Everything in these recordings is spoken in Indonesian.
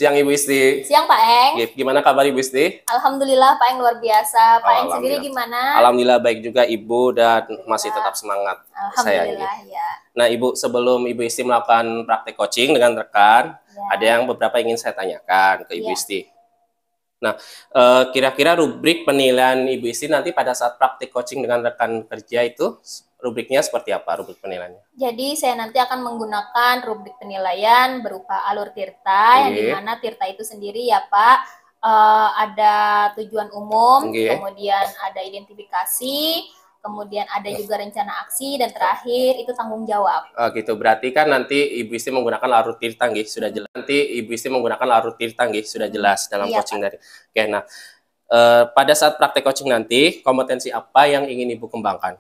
Siang Ibu Isti. Siang Pak Eng. Gimana kabar Ibu Isti? Alhamdulillah Pak Eng luar biasa. Pak Eng sendiri Alhamdulillah. gimana? Alhamdulillah baik juga Ibu dan masih Alhamdulillah. tetap semangat saya ini. Alhamdulillah ya. Nah Ibu, sebelum Ibu Isti melakukan praktek coaching dengan rekan, Ya. ada yang beberapa ingin saya tanyakan ke Ibu Ya. Isti. Nah, kira-kira rubrik penilaian Ibu Isti nanti pada saat praktek coaching dengan rekan kerja itu rubriknya seperti apa, rubrik penilaiannya? Jadi saya nanti akan menggunakan rubrik penilaian berupa alur tirta, yang dimana tirta itu sendiri ya Pak, ada tujuan umum, kemudian ada identifikasi, kemudian ada juga rencana aksi, dan terakhir itu tanggung jawab. Oh gitu, berarti kan nanti Ibu Isti menggunakan alur tirta nggih, sudah jelas. Nanti Ibu Isti menggunakan alur tirta nggih, sudah jelas dalam coaching dari. Oke, nah pada saat praktek coaching nanti, kompetensi apa yang ingin Ibu kembangkan?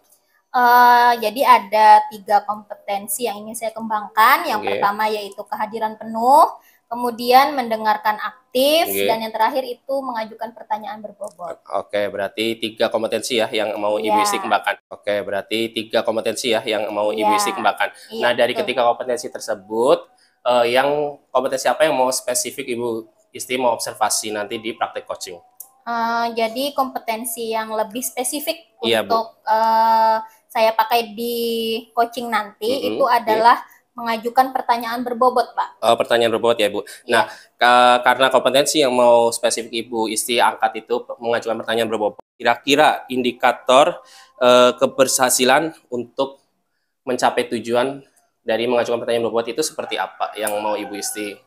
Jadi ada 3 kompetensi yang ingin saya kembangkan. Yang pertama yaitu kehadiran penuh, kemudian mendengarkan aktif, dan yang terakhir itu mengajukan pertanyaan berbobot. Oke, berarti 3 kompetensi ya yang mau Ibu Isti kembangkan. Oke, berarti 3 kompetensi ya yang mau Ibu Isti kembangkan. Nah, dari ketiga kompetensi tersebut, yang kompetensi apa yang mau spesifik Ibu Isti mau observasi nanti di praktek coaching? Jadi kompetensi yang lebih spesifik Iya, untuk saya pakai di coaching nanti itu adalah mengajukan pertanyaan berbobot, Pak. Pertanyaan berbobot ya, Bu. Nah, karena kompetensi yang mau spesifik Ibu Isti angkat itu mengajukan pertanyaan berbobot, kira-kira indikator keberhasilan untuk mencapai tujuan dari mengajukan pertanyaan berbobot itu seperti apa yang mau Ibu Isti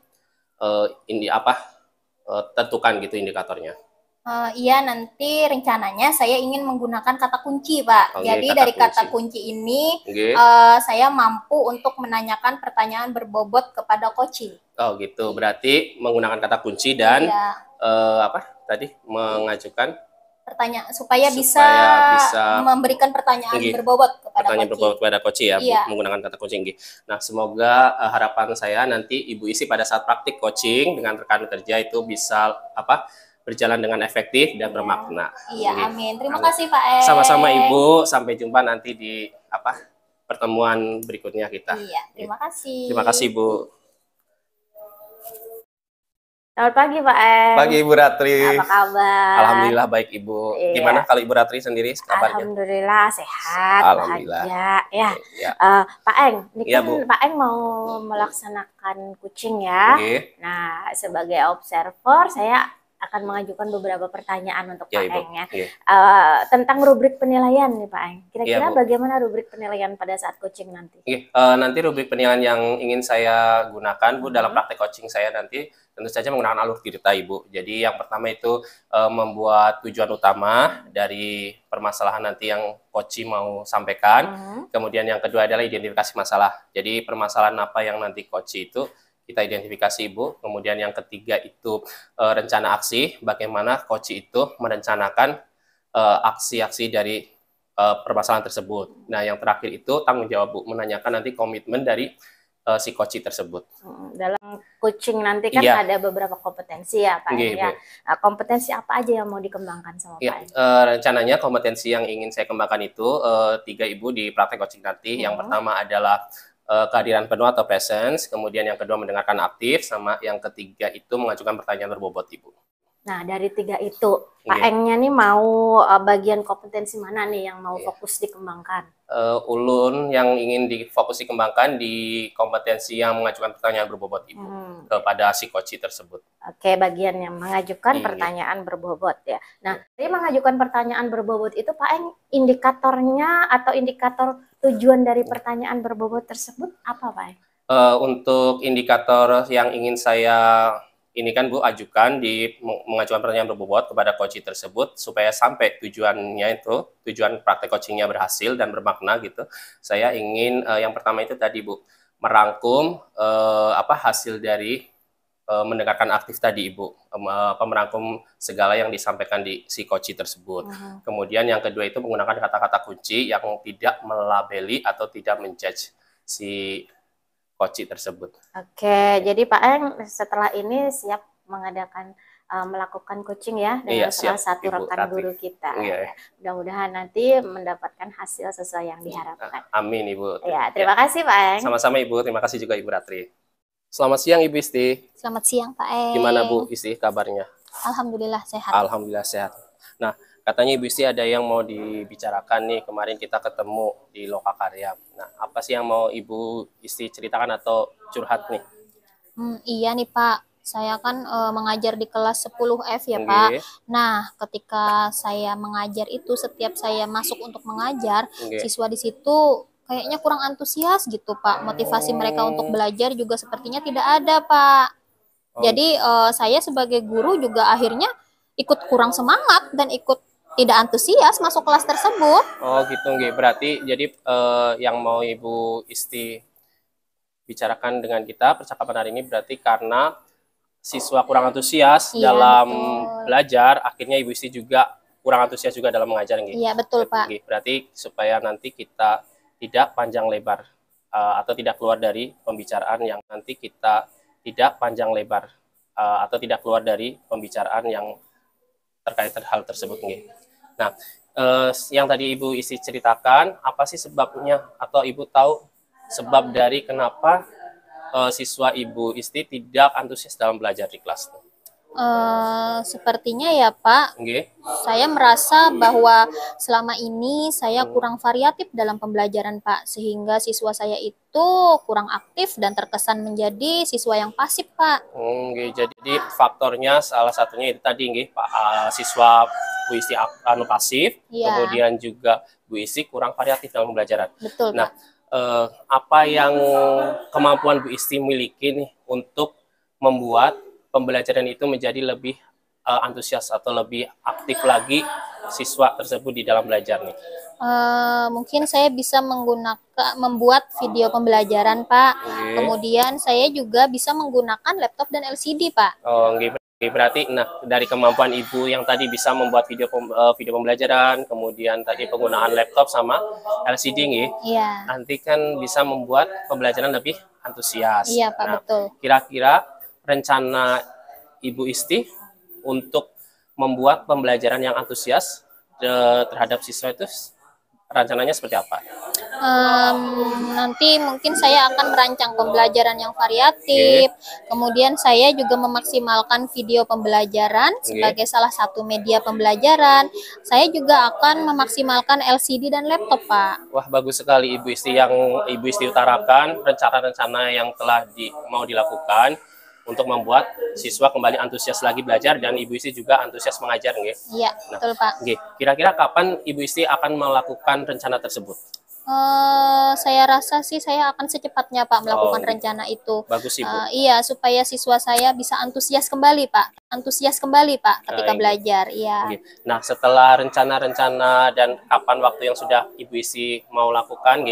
tentukan gitu indikatornya? Iya, nanti rencananya saya ingin menggunakan kata kunci, Pak. Jadi dari kata kunci ini saya mampu untuk menanyakan pertanyaan berbobot kepada coaching. Oh gitu, berarti menggunakan kata kunci dan mengajukan pertanyaan supaya bisa memberikan pertanyaan berbobot kepada coaching ya, menggunakan kata kunci. Nah, semoga harapan saya nanti Ibu Isti pada saat praktik coaching dengan rekan kerja itu bisa berjalan dengan efektif dan bermakna. Iya, amin. Terima kasih Pak Eng. Sama-sama Ibu, sampai jumpa nanti di pertemuan berikutnya kita. Iya, terima kasih. Terima kasih Bu. Selamat pagi Pak Eng. Pagi Ibu Ratri. Apa kabar? Alhamdulillah baik Ibu. Gimana kalau Ibu Ratri sendiri kabarnya? Alhamdulillah sehat, Alhamdulillah. bahagia. Pak Eng, ini kan Pak Eng mau melaksanakan coaching ya. Nah, sebagai observer saya akan mengajukan beberapa pertanyaan untuk Pak Eng ya. Tentang rubrik penilaian nih Pak Eng. Kira-kira bagaimana rubrik penilaian pada saat coaching nanti? Nanti rubrik penilaian yang ingin saya gunakan Bu dalam praktek coaching saya nanti tentu saja menggunakan alur tirta Ibu. Jadi yang pertama itu membuat tujuan utama dari permasalahan nanti yang coaching mau sampaikan. Kemudian yang kedua adalah identifikasi masalah. Jadi permasalahan apa yang nanti coaching itu kita identifikasi Ibu. Kemudian yang ketiga itu rencana aksi, bagaimana coach itu merencanakan aksi-aksi dari permasalahan tersebut. Nah, yang terakhir itu tanggung jawab Bu, menanyakan nanti komitmen dari si coach tersebut. Dalam coaching nanti kan ada beberapa kompetensi ya Pak ya. Nah, kompetensi apa aja yang mau dikembangkan sama Pak? Rencananya kompetensi yang ingin saya kembangkan itu 3 Ibu di praktek coaching nanti. Yang pertama adalah kehadiran penuh atau presence, kemudian yang kedua mendengarkan aktif, sama yang ketiga itu mengajukan pertanyaan berbobot Ibu. Nah, dari 3 itu, Pak Engnya nih mau bagian kompetensi mana nih yang mau fokus dikembangkan? Ulun yang ingin difokus dikembangkan di kompetensi yang mengajukan pertanyaan berbobot Ibu kepada si coach tersebut. Oke, bagian yang mengajukan pertanyaan berbobot ya. Nah, dari mengajukan pertanyaan berbobot itu Pak Eng, indikatornya atau indikator tujuan dari pertanyaan berbobot tersebut apa Pak Eng? Untuk indikator yang ingin saya ini kan Bu ajukan di mengajukan pertanyaan berbobot kepada coach tersebut supaya sampai tujuannya itu, tujuan praktek coachingnya berhasil dan bermakna gitu. Saya ingin yang pertama itu tadi Bu, merangkum hasil dari mendengarkan aktif tadi Ibu, merangkum segala yang disampaikan di si coach tersebut. Kemudian yang kedua itu menggunakan kata-kata kunci yang tidak melabeli atau tidak menjudge si coach tersebut. Oke, jadi Pak Eng setelah ini siap melakukan coaching ya dengan salah satu rekan guru kita. Mudah-mudahan nanti mendapatkan hasil sesuai yang diharapkan. Amin Ibu. Ya, terima kasih Pak Eng. Sama-sama Ibu, terima kasih juga Ibu Ratri. Selamat siang Ibu Isti. Selamat siang Pak Eng. Gimana Bu Isti kabarnya? Alhamdulillah sehat. Alhamdulillah sehat. Nah, katanya Ibu Isti ada yang mau dibicarakan nih, kemarin kita ketemu di Lokakarya. Nah, apa sih yang mau Ibu Isti ceritakan atau curhat nih? Iya nih Pak, saya kan mengajar di kelas 10F ya Pak. Nah, ketika saya mengajar itu, setiap saya masuk untuk mengajar, siswa di situ kayaknya kurang antusias gitu Pak. Motivasi mereka untuk belajar juga sepertinya tidak ada Pak. Jadi saya sebagai guru juga akhirnya ikut kurang semangat dan ikut tidak antusias masuk kelas tersebut. Oh gitu nggih. Berarti jadi yang mau Ibu Isti bicarakan dengan kita percakapan hari ini berarti karena siswa kurang antusias dalam belajar, akhirnya Ibu Isti juga kurang antusias juga dalam mengajar nggih. Iya betul Pak. Berarti supaya nanti kita tidak panjang lebar atau tidak keluar dari pembicaraan yang nanti kita tidak panjang lebar atau tidak keluar dari pembicaraan yang terkait hal tersebut nggih. Nah, yang tadi Ibu Isti ceritakan, apa sih sebabnya atau Ibu tahu sebab dari kenapa siswa Ibu Isti tidak antusias dalam belajar di kelas? Sepertinya ya Pak, saya merasa bahwa selama ini saya kurang variatif dalam pembelajaran Pak, sehingga siswa saya itu kurang aktif dan terkesan menjadi siswa yang pasif Pak. Jadi faktornya salah satunya itu tadi Pak, siswa Bu Isti pasif, kemudian juga Bu Isti kurang variatif dalam pembelajaran. Betul Nah, Pak. apa yang kemampuan Bu Isti miliki nih untuk membuat pembelajaran itu menjadi lebih antusias atau lebih aktif lagi siswa tersebut di dalam belajar nih? Mungkin saya bisa membuat video pembelajaran Pak. Kemudian saya juga bisa menggunakan laptop dan LCD Pak. Berarti dari kemampuan Ibu yang tadi bisa membuat video pembelajaran, kemudian tadi penggunaan laptop sama LCD nanti kan bisa membuat pembelajaran lebih antusias. Iya Pak, betul. Kira-kira rencana Ibu Isti untuk membuat pembelajaran yang antusias terhadap siswa itu rencananya seperti apa? Nanti mungkin saya akan merancang pembelajaran yang variatif. Kemudian saya juga memaksimalkan video pembelajaran sebagai salah satu media pembelajaran. Saya juga akan memaksimalkan LCD dan laptop, Pak. Wah, bagus sekali Ibu Isti yang Ibu Isti utarakan rencana-rencana yang telah mau dilakukan untuk membuat siswa kembali antusias lagi belajar dan Ibu Isti juga antusias mengajar Iya, betul Pak. Kira-kira kapan Ibu Isti akan melakukan rencana tersebut? Saya rasa sih saya akan secepatnya Pak melakukan rencana itu. Bagus Ibu. Iya, supaya siswa saya bisa antusias kembali Pak. Antusias kembali Pak ketika belajar. Iya. Nah, setelah rencana-rencana dan kapan waktu yang sudah Ibu Isti mau lakukan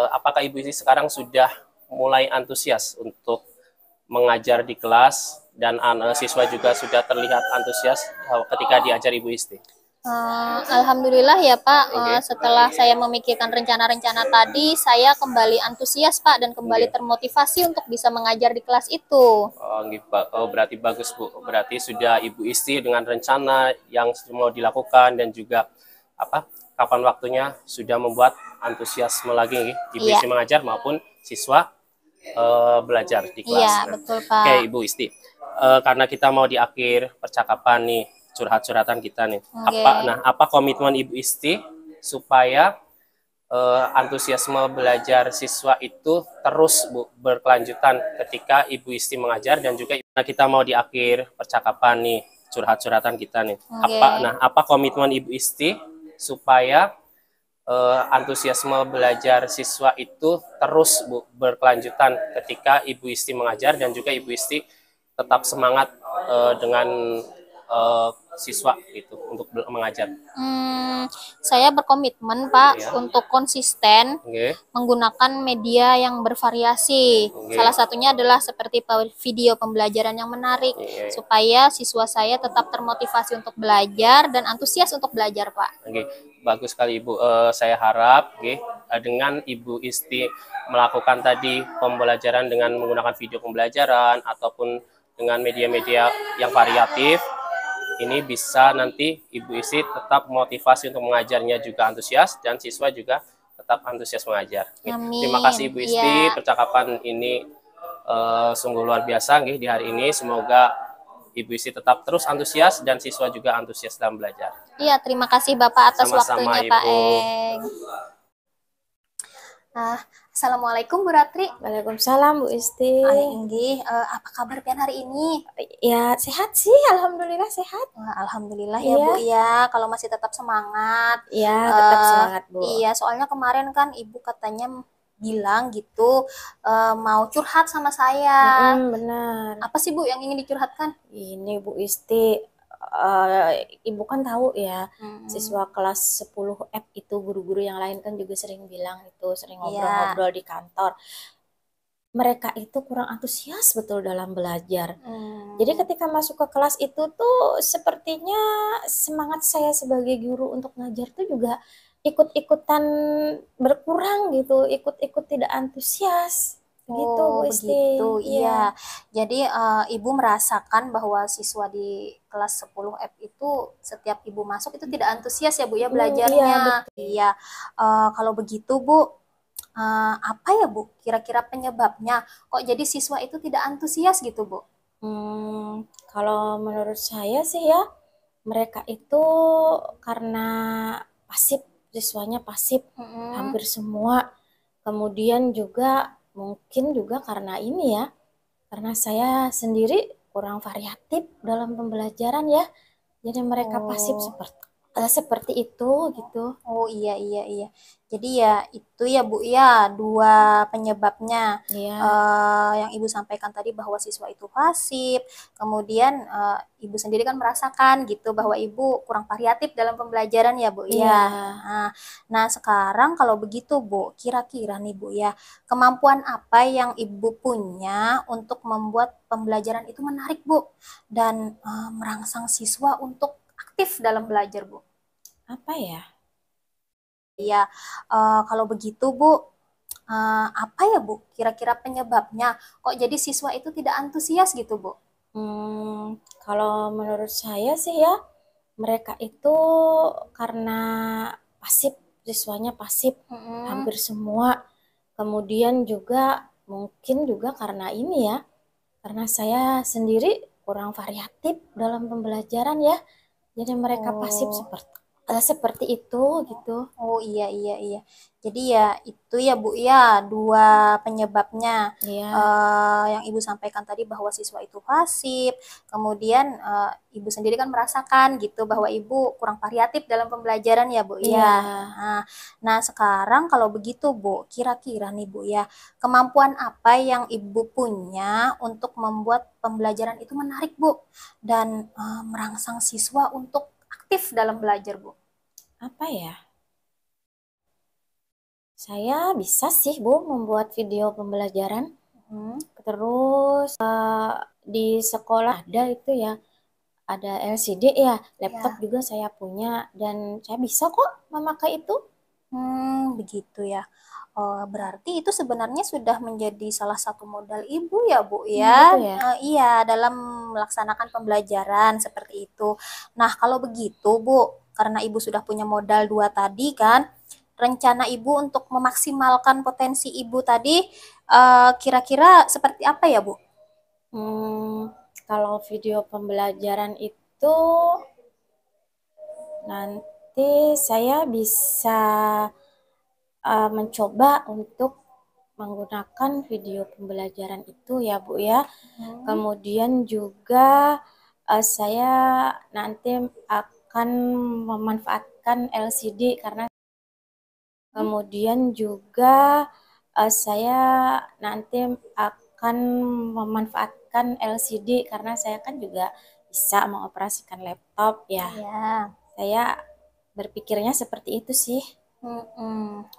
apakah Ibu Isti sekarang sudah mulai antusias untuk mengajar di kelas dan siswa juga sudah terlihat antusias ketika diajar Ibu Isti? Alhamdulillah ya Pak, setelah saya memikirkan rencana-rencana tadi, saya kembali antusias Pak dan kembali termotivasi untuk bisa mengajar di kelas itu. Berarti bagus Bu, berarti sudah Ibu Isti dengan rencana yang mau dilakukan dan juga kapan waktunya sudah membuat antusiasme lagi Ibu Isti mengajar maupun siswa belajar di kelas. Iya, betul Pak. Oke Ibu Isti, karena kita mau di akhir percakapan nih, curhat-curhatan kita nih. Apa komitmen Ibu Isti supaya antusiasme belajar siswa itu terus berkelanjutan ketika Ibu Isti mengajar dan juga kita mau di akhir percakapan nih, curhat-curhatan kita nih. Apa komitmen Ibu Isti supaya antusiasme belajar siswa itu terus berkelanjutan ketika Ibu Isti mengajar dan juga Ibu Isti tetap semangat dengan siswa itu untuk mengajar? Saya berkomitmen Pak untuk konsisten menggunakan media yang bervariasi. Salah satunya adalah seperti video pembelajaran yang menarik supaya siswa saya tetap termotivasi untuk belajar dan antusias untuk belajar Pak. Bagus sekali Ibu. Saya harap dengan Ibu Isti melakukan tadi pembelajaran dengan menggunakan video pembelajaran ataupun dengan media-media yang variatif, ini bisa nanti Ibu Isti tetap motivasi untuk mengajarnya juga antusias dan siswa juga tetap antusias mengajar. Terima kasih Ibu Isti, percakapan ini sungguh luar biasa di hari ini. Semoga Ibu Isti tetap terus antusias dan siswa juga antusias dalam belajar. Iya, terima kasih Bapak atas Sama-sama, waktunya Ibu. Pak Eng. Assalamualaikum Bu Ratri. Waalaikumsalam Bu Isti. Apa kabar pian hari ini? Ya sehat sih, alhamdulillah sehat. Alhamdulillah ya Bu ya, kalau masih tetap semangat. Iya, tetap semangat Bu. Iya, soalnya kemarin kan Ibu katanya bilang gitu mau curhat sama saya. Benar. Apa sih Bu yang ingin dicurhatkan? Ini Bu Isti, Ibu kan tahu ya, siswa kelas 10 F itu guru-guru yang lain kan juga sering bilang itu, sering ngobrol-ngobrol di kantor. Mereka itu kurang antusias betul dalam belajar. Jadi ketika masuk ke kelas itu tuh sepertinya semangat saya sebagai guru untuk ngajar tuh juga ikut-ikutan berkurang gitu, ikut-ikut tidak antusias. Gitu Bu Isti. Begitu, iya. Jadi Ibu merasakan bahwa siswa di kelas 10 F itu setiap Ibu masuk itu tidak antusias ya Bu ya belajarnya. Iya. Kalau begitu Bu, apa ya Bu kira-kira penyebabnya kok jadi siswa itu tidak antusias gitu Bu? Kalau menurut saya sih ya, mereka itu karena pasif, siswanya pasif hampir semua. Kemudian juga mungkin juga karena ini ya, karena saya sendiri kurang variatif dalam pembelajaran ya, jadi mereka pasif seperti itu gitu. Oh iya. Jadi ya itu ya Bu ya, dua penyebabnya. Yang Ibu sampaikan tadi bahwa siswa itu pasif, kemudian Ibu sendiri kan merasakan gitu bahwa Ibu kurang variatif dalam pembelajaran ya Bu ya. Nah sekarang kalau begitu Bu, kira-kira nih Bu ya, kemampuan apa yang Ibu punya untuk membuat pembelajaran itu menarik Bu dan merangsang siswa untuk aktif dalam belajar Bu? Apa ya? Iya, kalau begitu Bu, apa ya Bu kira-kira penyebabnya kok jadi siswa itu tidak antusias gitu Bu? Kalau menurut saya sih ya, mereka itu karena pasif, siswanya pasif hampir semua. Kemudian juga mungkin juga karena ini ya, karena saya sendiri kurang variatif dalam pembelajaran ya, jadi mereka pasif seperti itu gitu. Oh iya. Jadi ya itu ya Bu ya, dua penyebabnya. Yang Ibu sampaikan tadi bahwa siswa itu pasif, kemudian Ibu sendiri kan merasakan gitu bahwa Ibu kurang variatif dalam pembelajaran ya Bu ya. Nah sekarang kalau begitu Bu, kira-kira nih Bu ya, kemampuan apa yang Ibu punya untuk membuat pembelajaran itu menarik Bu dan merangsang siswa untuk aktif dalam belajar Bu? Apa ya? Saya bisa sih Bu membuat video pembelajaran. Terus di sekolah ada itu ya, ada LCD ya, laptop juga saya punya dan saya bisa kok memakai itu. Begitu ya. Berarti itu sebenarnya sudah menjadi salah satu modal Ibu ya Bu ya? Iya, dalam melaksanakan pembelajaran seperti itu. Nah kalau begitu Bu, karena Ibu sudah punya modal dua tadi kan, rencana Ibu untuk memaksimalkan potensi Ibu tadi kira-kira seperti apa ya Bu? Kalau video pembelajaran itu nanti saya bisa mencoba untuk menggunakan video pembelajaran itu ya Bu ya. Kemudian juga saya nanti akan memanfaatkan LCD karena kemudian juga saya nanti akan memanfaatkan LCD karena saya kan juga bisa mengoperasikan laptop ya. Saya berpikirnya seperti itu sih.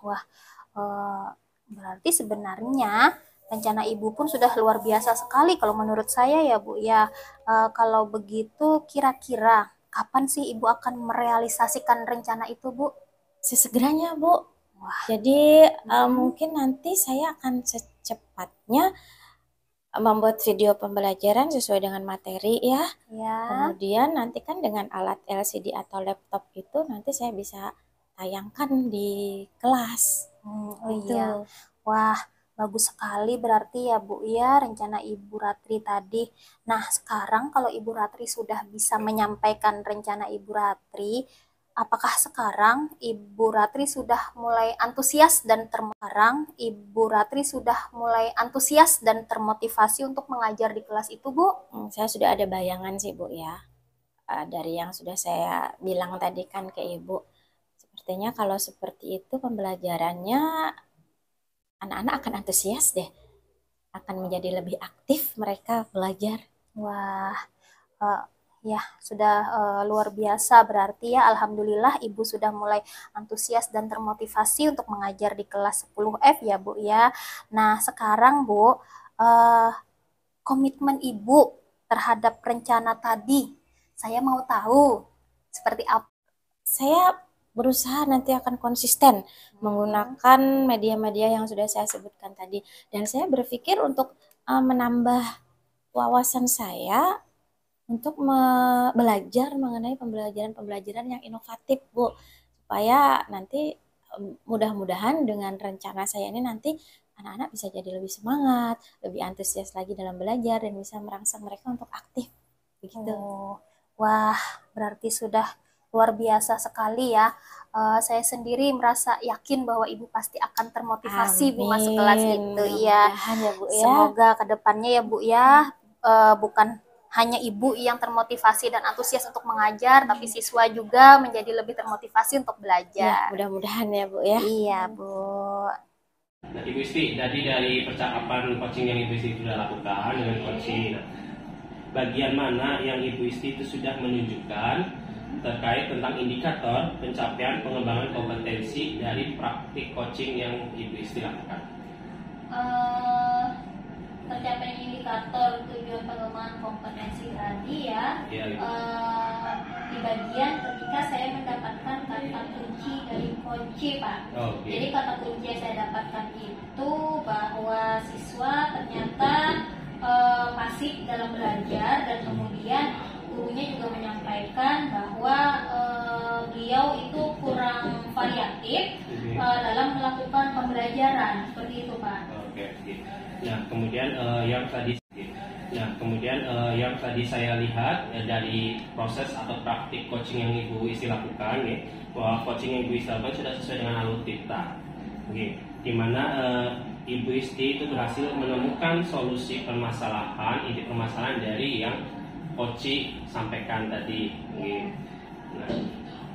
Wah, berarti sebenarnya rencana Ibu pun sudah luar biasa sekali kalau menurut saya ya Bu ya. Kalau begitu kira-kira kapan sih Ibu akan merealisasikan rencana itu Bu? Sesegeranya Bu. Jadi mungkin nanti saya akan secepatnya membuat video pembelajaran sesuai dengan materi ya. Kemudian nanti kan dengan alat LCD atau laptop itu nanti saya bisa tayangkan di kelas. Iya. Wah, Bagus sekali berarti ya Bu ya rencana Ibu Ratri tadi. Nah sekarang kalau Ibu Ratri sudah bisa menyampaikan rencana Ibu Ratri, apakah sekarang Ibu Ratri sudah mulai antusias dan termotivasi untuk mengajar di kelas itu Bu? Saya sudah ada bayangan sih Bu ya, dari yang sudah saya bilang tadi kan ke Ibu. Sepertinya kalau seperti itu pembelajarannya anak-anak akan antusias deh, akan menjadi lebih aktif mereka belajar. Wah, ya sudah luar biasa berarti ya. Alhamdulillah Ibu sudah mulai antusias dan termotivasi untuk mengajar di kelas 10F ya Bu ya. Nah sekarang Bu, komitmen Ibu terhadap rencana tadi, saya mau tahu seperti apa. Saya berusaha nanti akan konsisten menggunakan media-media yang sudah saya sebutkan tadi, dan saya berpikir untuk menambah wawasan saya untuk belajar mengenai pembelajaran yang inovatif Bu, supaya nanti mudah-mudahan dengan rencana saya ini nanti anak-anak bisa jadi lebih semangat, lebih antusias lagi dalam belajar, dan bisa merangsang mereka untuk aktif begitu. Wah berarti sudah luar biasa sekali ya. Saya sendiri merasa yakin bahwa Ibu pasti akan termotivasi Bu masuk kelas itu ya. Bu, ya. Semoga kedepannya ya Bu ya, bukan hanya Ibu yang termotivasi dan antusias untuk mengajar, tapi siswa juga menjadi lebih termotivasi untuk belajar. Ya, mudah-mudahan ya Bu ya. Iya Bu. Nah Ibu Isti, tadi dari percakapan coaching yang Ibu Isti sudah lakukan dengan coaching, bagian mana yang Ibu Isti itu sudah menunjukkan terkait tentang indikator pencapaian pengembangan kompetensi dari praktik coaching yang Ibu Isti lakukan? Pencapaian indikator tujuan pengembangan kompetensi tadi ya, di bagian ketika saya mendapatkan kata kunci dari kunci Pak. Jadi kata kunci yang saya dapatkan itu bahwa siswa ternyata pasif dalam belajar, dan kemudian gurunya juga menyampaikan bahwa beliau itu kurang variatif dalam melakukan pembelajaran, seperti itu Pak. Nah kemudian yang tadi saya lihat dari proses atau praktik coaching yang Ibu Isti lakukan, bahwa coaching yang Ibu Isti lakukan sudah sesuai dengan alur kita, di mana Ibu Isti itu berhasil menemukan solusi permasalahan, inti permasalahan dari yang coach sampaikan tadi. Nah,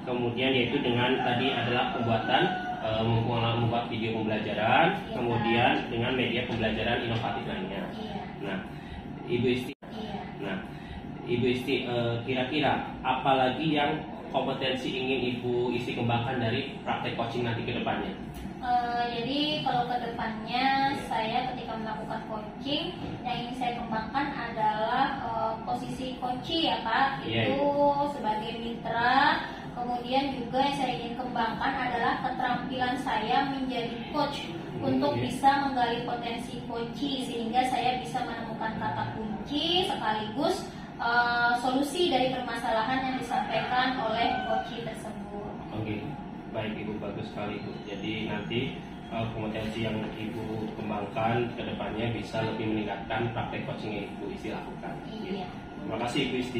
kemudian yaitu dengan tadi adalah membuat video pembelajaran, kemudian dengan media pembelajaran inovatif lainnya. Nah, Ibu Isti, kira-kira apalagi yang kompetensi ingin Ibu Isti kembangkan dari praktek coaching nanti ke depannya? Jadi kalau ke depannya saya ketika melakukan coaching, yang ingin saya kembangkan adalah posisi kunci ya Pak, itu sebagai mitra. Kemudian juga yang saya ingin kembangkan adalah keterampilan saya menjadi coach untuk bisa menggali potensi kunci, sehingga saya bisa menemukan kata kunci sekaligus solusi dari permasalahan yang disampaikan oleh coach tersebut. Baik Ibu, bagus sekali Ibu. Jadi nanti kompetensi yang Ibu kembangkan ke depannya bisa lebih meningkatkan praktek coaching yang Ibu Isti lakukan. Terima kasih Ibu Isti.